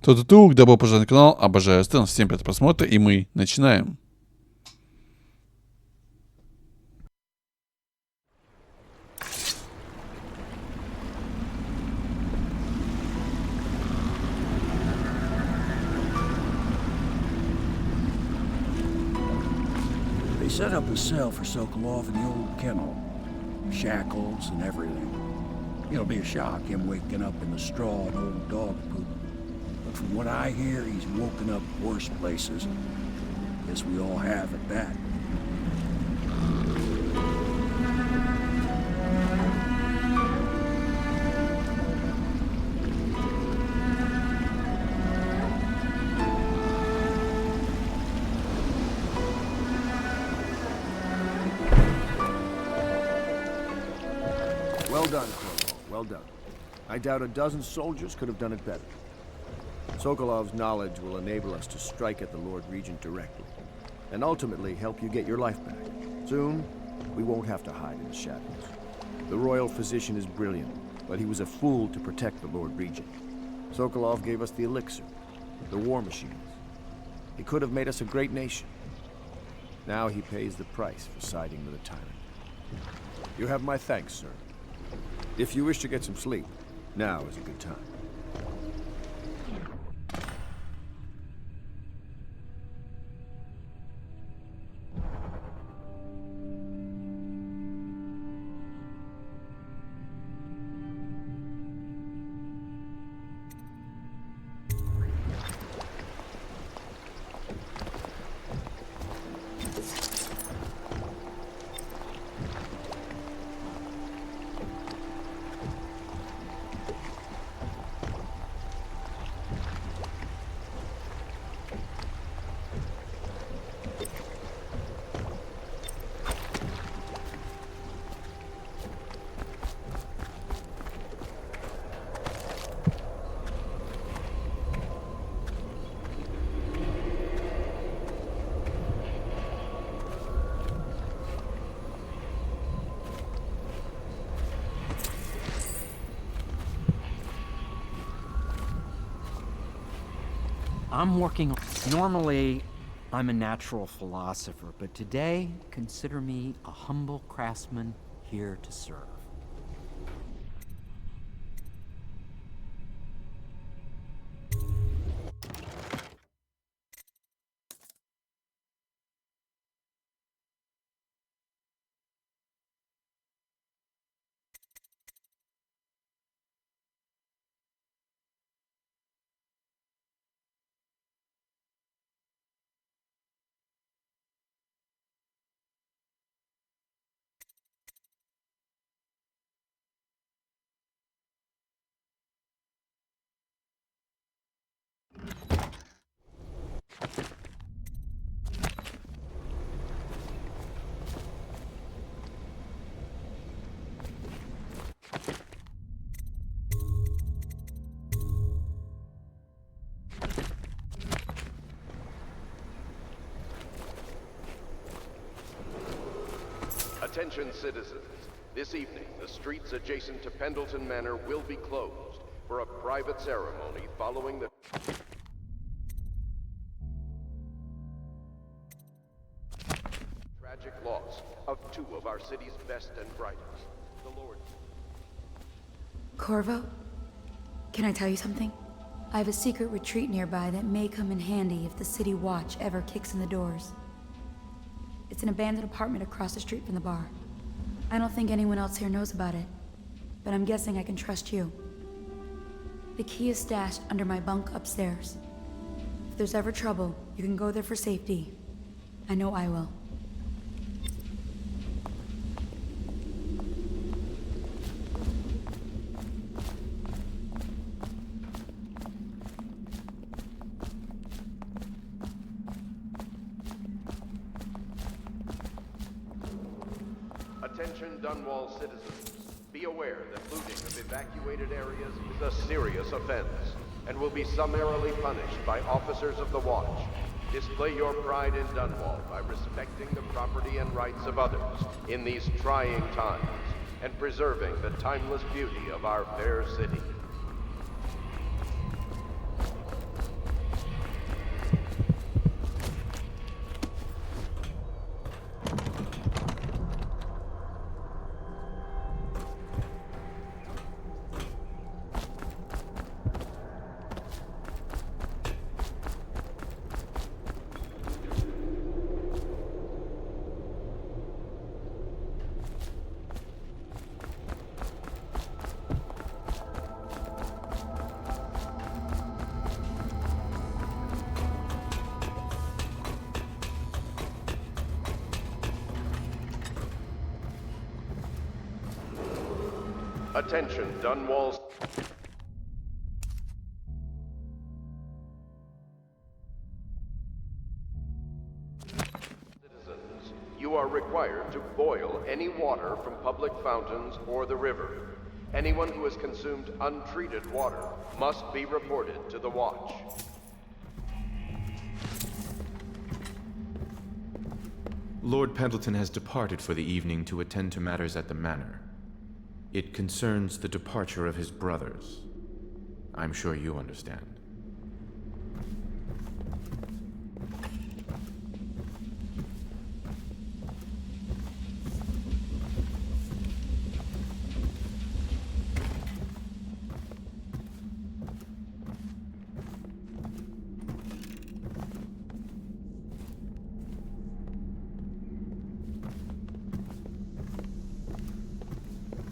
Ту-ту-ту, добро пожаловать на канал, обожаю стелс, всем приятного просмотра, и мы начинаем. They set up a cell for Sokolov in the old kennel. Shackles and everything. It'll be a shock, him waking up in the straw and old dog poop. But from what I hear, he's woken up worse places. Guess we all have at that. Well done, Corvo. Well done. I doubt a dozen soldiers could have done it better. Sokolov's knowledge will enable us to strike at the Lord Regent directly, and ultimately help you get your life back. Soon, we won't have to hide in the shadows. The royal physician is brilliant, but he was a fool to protect the Lord Regent. Sokolov gave us the elixir, the war machines. He could have made us a great nation. Now he pays the price for siding with a tyrant. You have my thanks, sir. If you wish to get some sleep, now is a good time. Normally, I'm a natural philosopher, but today, consider me a humble craftsman here to serve. Attention citizens. This evening, the streets adjacent to Pendleton Manor will be closed for a private ceremony following the tragic loss of two of our city's best and brightest. The Lord... Corvo? Can I tell you something? I have a secret retreat nearby that may come in handy if the city watch ever kicks in the doors. It's an abandoned apartment across the street from the bar. I don't think anyone else here knows about it, but I'm guessing I can trust you. The key is stashed under my bunk upstairs. If there's ever trouble, you can go there for safety. I know I will. Attention Dunwall citizens. Be aware that looting of evacuated areas is a serious offense and will be summarily punished by officers of the watch. Display your pride in Dunwall by respecting the property and rights of others in these trying times and preserving the timeless beauty of our fair city. Attention, Dunwall. Citizens, you are required to boil any water from public fountains or the river. Anyone who has consumed untreated water must be reported to the Watch. Lord Pendleton has departed for the evening to attend to matters at the manor. It concerns the departure of his brothers. I'm sure you understand.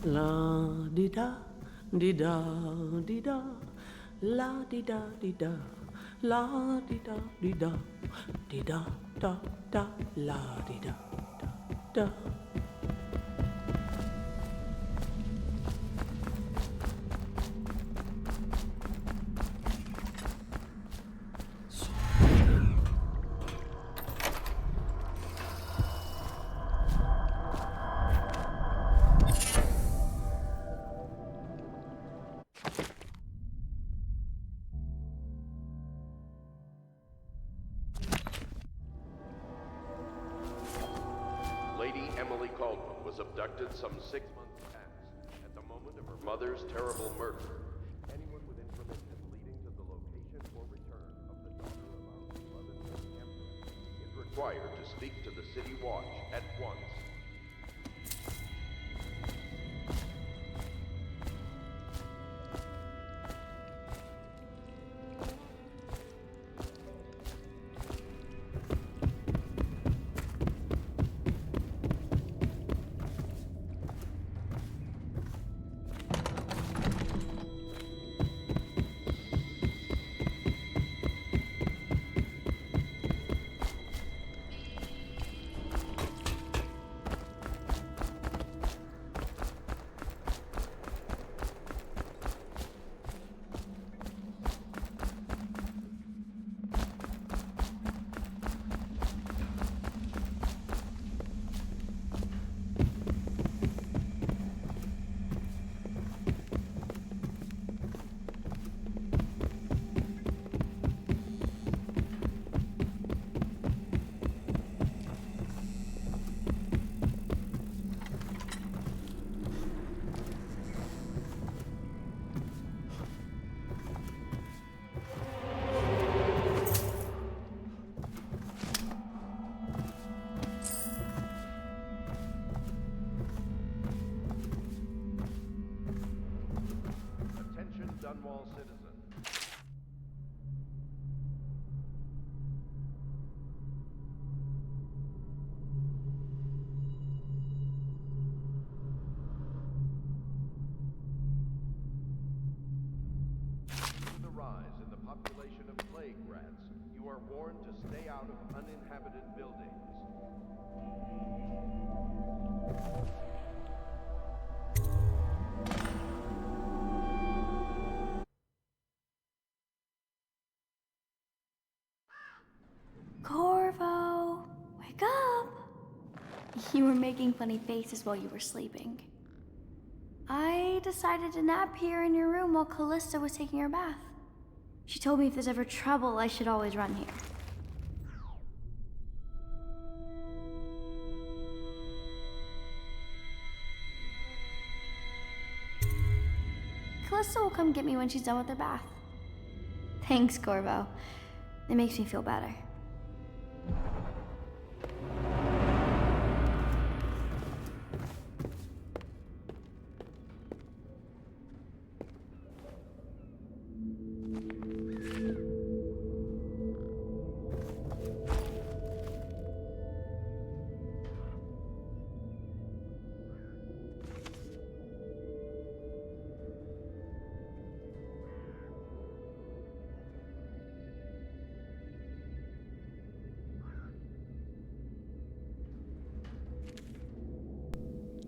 La di da di da di da, la di da di da, la di da di da, di da da da, la di da da da. Lady Emily Caldwell was abducted some 6 months past, at the moment of her mother's terrible murder. Anyone with information leading to the location or return of the daughter of our beloved Lady Empress is required to speak to the City Watch at once. Dunwall citizen. With the rise in the population of plague rats, you are warned to stay out of uninhabited buildings. Corvo, wake up! You were making funny faces while you were sleeping. I decided to nap here in your room while Callista was taking her bath. She told me if there's ever trouble, I should always run here. Callista will come get me when she's done with her bath. Thanks, Corvo. It makes me feel better.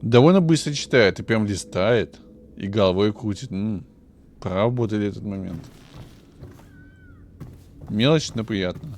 Довольно быстро читает и прям листает. И головой крутит. Проработали этот момент. Мелочь, но приятно.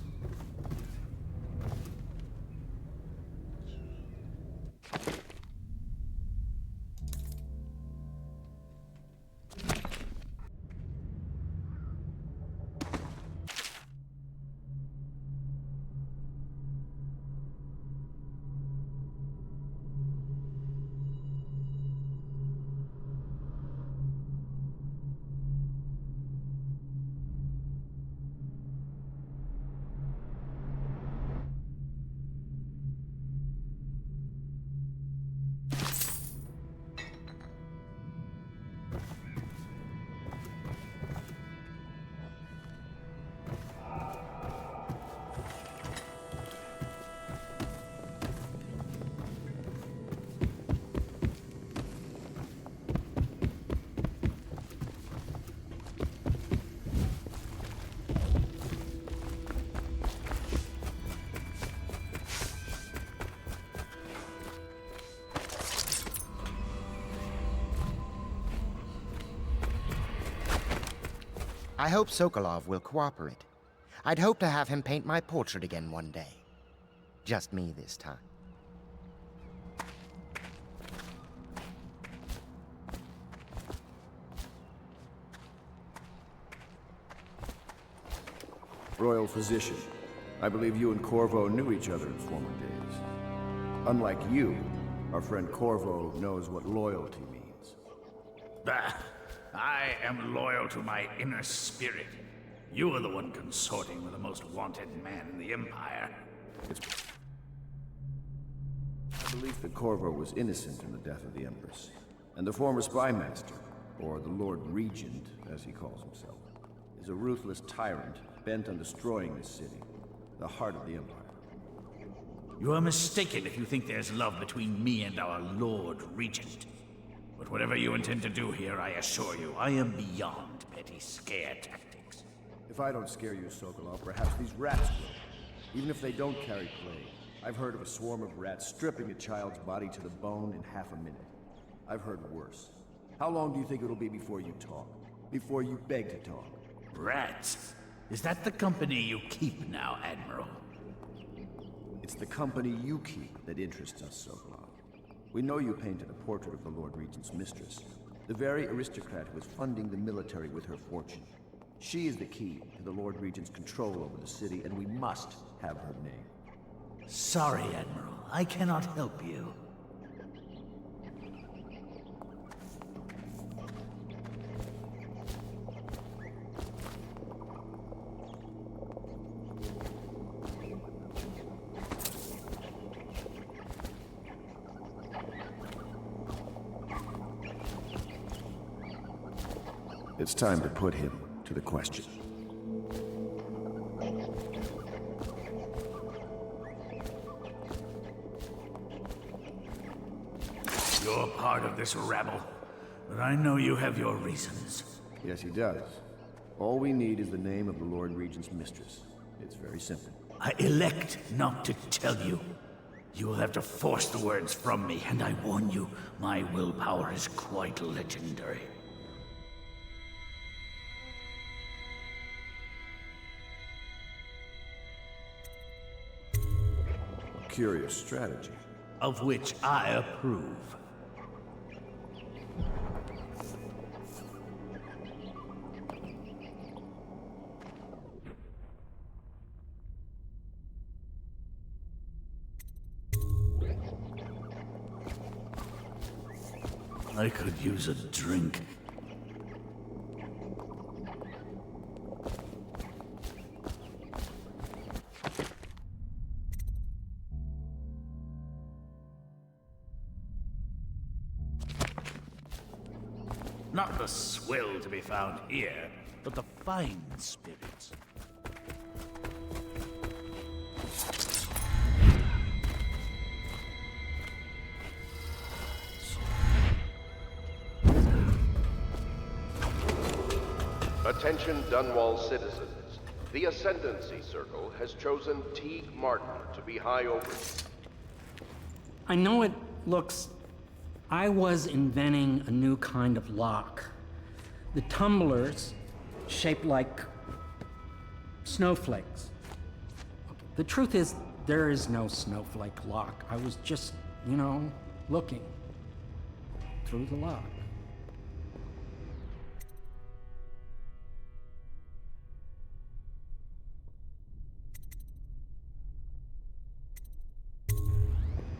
I hope Sokolov will cooperate. I'd hope to have him paint my portrait again one day. Just me this time. Royal Physician, I believe you and Corvo knew each other in former days. Unlike you, our friend Corvo knows what loyalty means. Bah! I am loyal to my inner spirit. You are the one consorting with the most wanted man in the Empire. It's my belief that Corvo was innocent in the death of the Empress, and the former spy master, or the Lord Regent, as he calls himself, is a ruthless tyrant bent on destroying this city, the heart of the Empire. You are mistaken if you think there's love between me and our Lord Regent. But whatever you intend to do here, I assure you, I am beyond petty scare tactics. If I don't scare you, Sokolov, perhaps these rats will. Even if they don't carry plague, I've heard of a swarm of rats stripping a child's body to the bone in half a minute. I've heard worse. How long do you think it'll be before you talk? Before you beg to talk? Rats? Is that the company you keep now, Admiral? It's the company you keep that interests us, Sokolov. We know you painted a portrait of the Lord Regent's mistress, the very aristocrat who is funding the military with her fortune. She is the key to the Lord Regent's control over the city, and we must have her name. Sorry, Admiral. I cannot help you. It's time to put him to the question. You're part of this rabble, but I know you have your reasons. Yes, he does. All we need is the name of the Lord Regent's mistress. It's very simple. I elect not to tell you. You will have to force the words from me, and I warn you, my willpower is quite legendary. Curious strategy. Of which I approve. I could use a drink. Not the swill to be found here, but the fine spirits. Attention Dunwall citizens. The Ascendancy Circle has chosen Teague Martin to be High Overseer. I know it looks I was inventing a new kind of lock. The tumblers, shaped like snowflakes. The truth is, there is no snowflake lock. I was just, looking through the lock.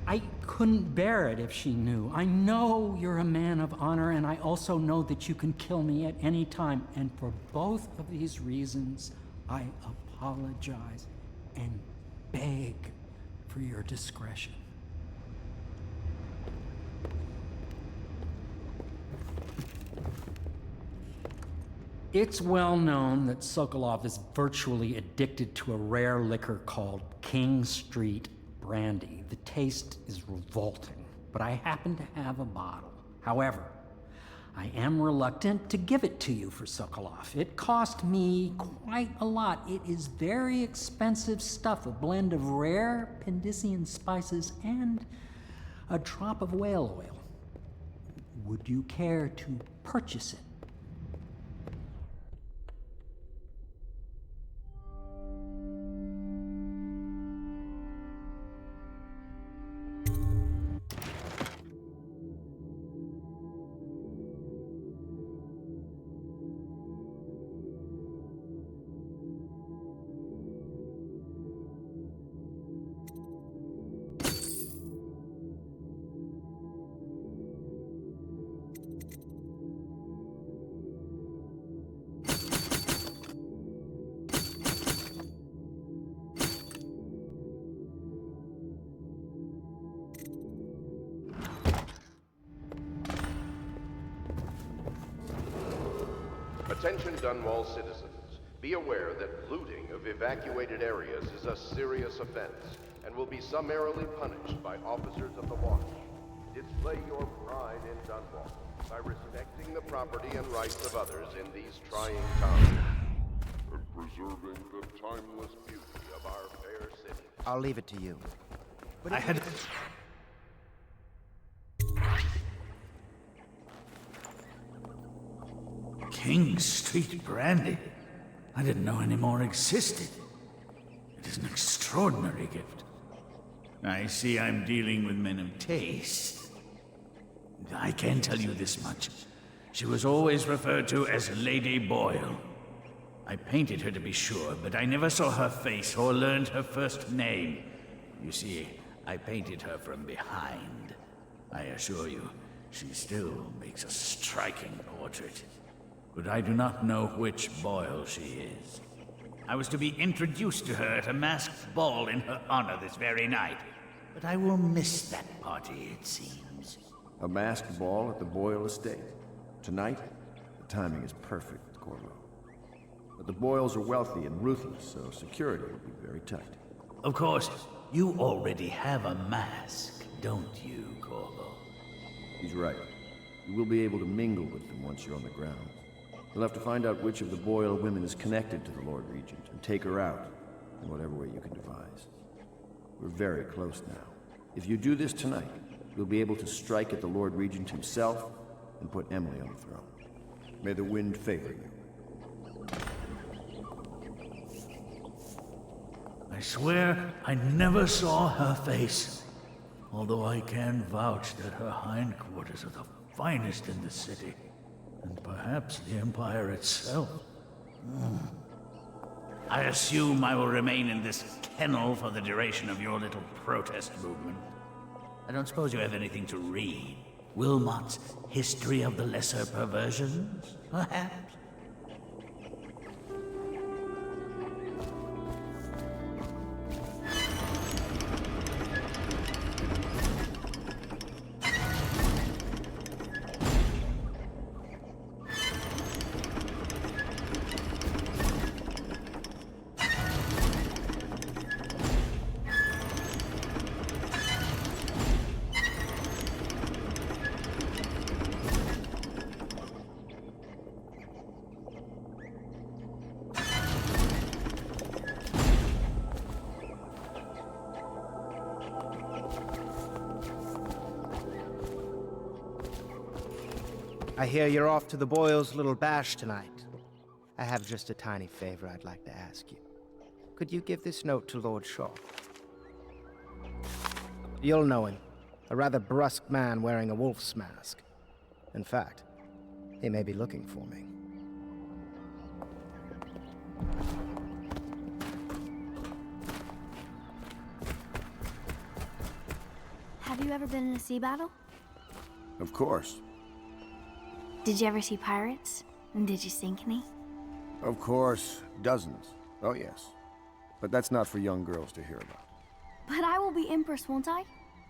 I couldn't bear it if she knew. I know you're a man of honor, and I also know that you can kill me at any time. And for both of these reasons, I apologize and beg for your discretion. It's well known that Sokolov is virtually addicted to a rare liquor called King Street brandy. The taste is revolting, but I happen to have a bottle. However, I am reluctant to give it to you for Sokolov. It cost me quite a lot. It is very expensive stuff, a blend of rare Pendician spices and a drop of whale oil. Would you care to purchase it? Attention Dunwall citizens. Be aware that looting of evacuated areas is a serious offense and will be summarily punished by officers of the watch. Display your pride in Dunwall by respecting the property and rights of others in these trying times and preserving the timeless beauty of our fair city. I'll leave it to you. But I had... King Street brandy? I didn't know any more existed. It is an extraordinary gift. I see I'm dealing with men of taste. I can tell you this much. She was always referred to as Lady Boyle. I painted her to be sure, but I never saw her face or learned her first name. You see, I painted her from behind. I assure you, she still makes a striking portrait. But I do not know which Boyle she is. I was to be introduced to her at a masked ball in her honor this very night. But I will miss that party, it seems. A masked ball at the Boyle estate. Tonight? The timing is perfect, Corvo. But the Boyles are wealthy and ruthless, so security will be very tight. Of course, you already have a mask, don't you, Corvo? He's right. You will be able to mingle with them once you're on the ground. You'll have to find out which of the Boyle women is connected to the Lord Regent and take her out in whatever way you can devise. We're very close now. If you do this tonight, you'll be able to strike at the Lord Regent himself and put Emily on the throne. May the wind favor you. I swear I never saw her face, although I can vouch that her hindquarters are the finest in the city, and perhaps the Empire itself. I assume I will remain in this kennel for the duration of your little protest movement. I don't suppose you have anything to read. Wilmot's History of the Lesser Perversions, perhaps? I hear you're off to the Boyles' little bash tonight. I have just a tiny favor I'd like to ask you. Could you give this note to Lord Shaw? You'll know him. A rather brusque man wearing a wolf's mask. In fact, he may be looking for me. Have you ever been in a sea battle? Of course. Did you ever see pirates? And did you sink any? Of course. Dozens. Oh, yes. But that's not for young girls to hear about. But I will be Empress, won't I?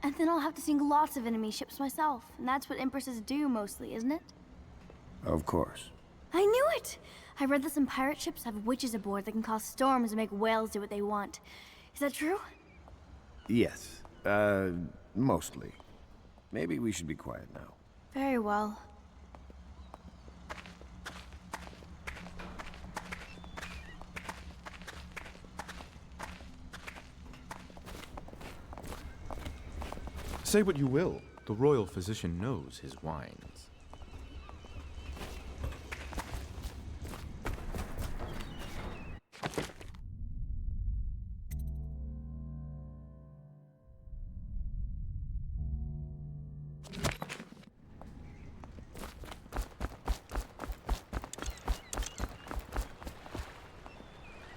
And then I'll have to sink lots of enemy ships myself. And that's what Empresses do mostly, isn't it? Of course. I knew it! I read that some pirate ships have witches aboard that can cause storms and make whales do what they want. Is that true? Yes. Mostly. Maybe we should be quiet now. Very well. Say what you will, the royal physician knows his wines.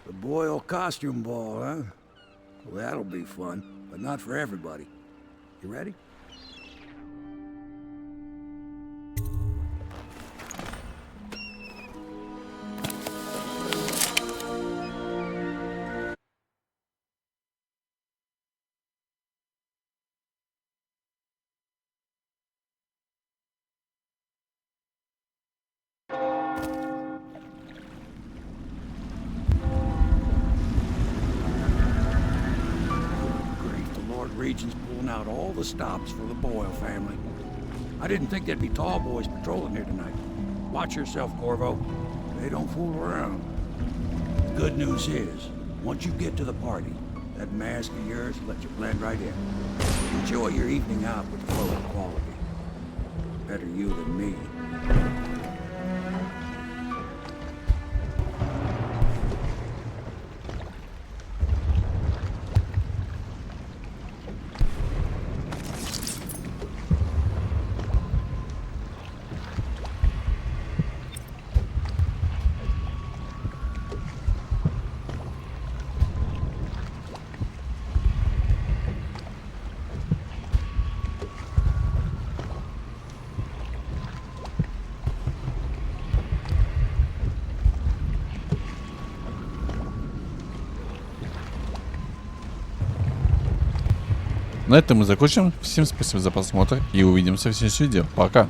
The Boyle costume ball, huh? Well, that'll be fun, but not for everybody. You ready? Regent's pulling out all the stops for the Boyle family. I didn't think there'd be tall boys patrolling here tonight. Watch yourself, Corvo. They don't fool around. The good news is, once you get to the party, that mask of yours will let you blend right in. Enjoy your evening out with the local quality. Better you than me. На этом мы закончим. Всем спасибо за просмотр и увидимся в следующем видео. Пока!